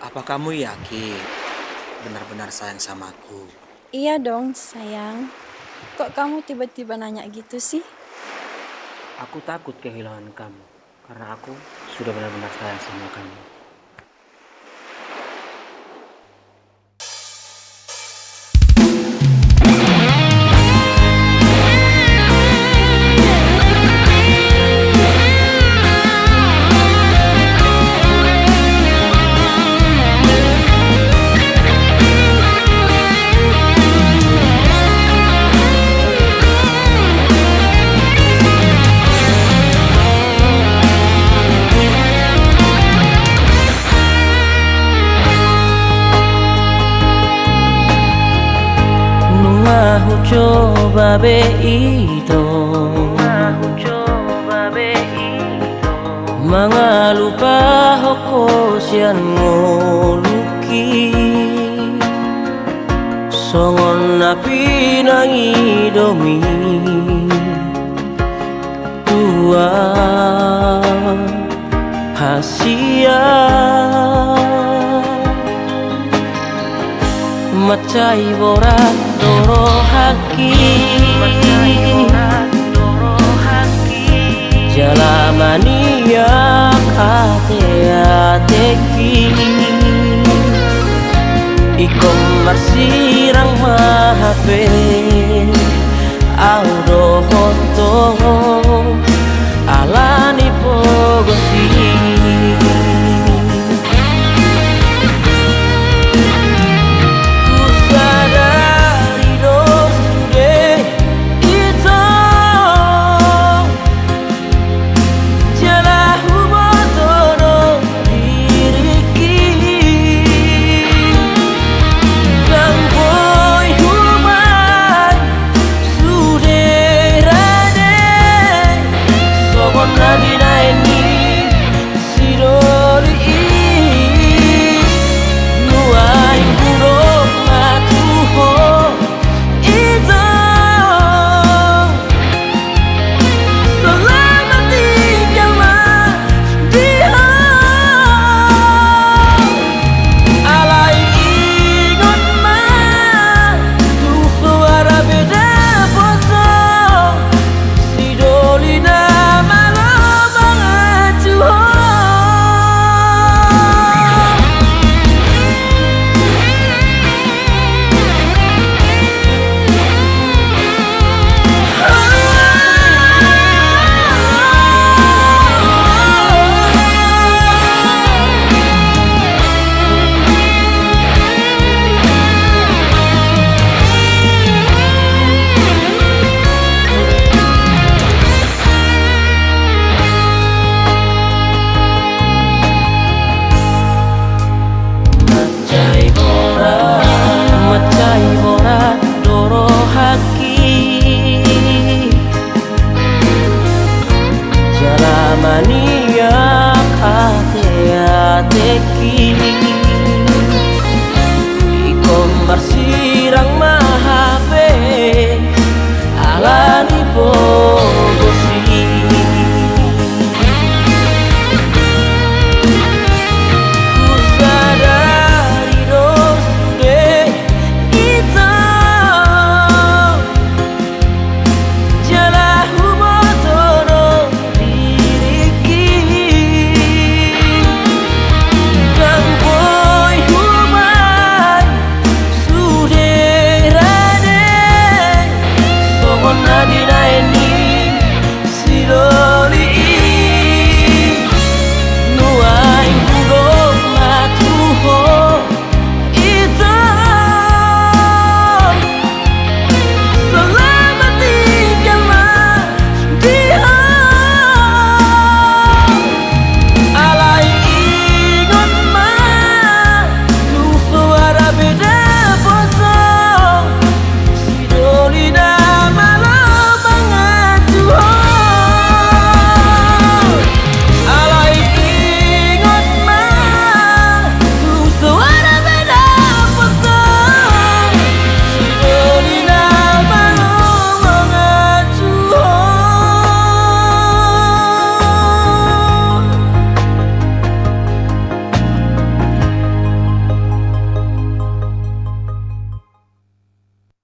Apa kamu yakin benar-benar sayang sama aku? Iya dong, sayang. Kok kamu tiba-tiba nanya gitu sih? Aku takut kehilangan kamu karena aku sudah benar-benar sayang sama kamu. Aku coba be itu Mga lupa hoko sian ngoluki Songon napi nangi domi Tua hasia Macai borat doro haki Jalamania kate-ateki Ikom marsirang mahape Audo hoto alani pogosi Mania kate-ateki Ikom bersih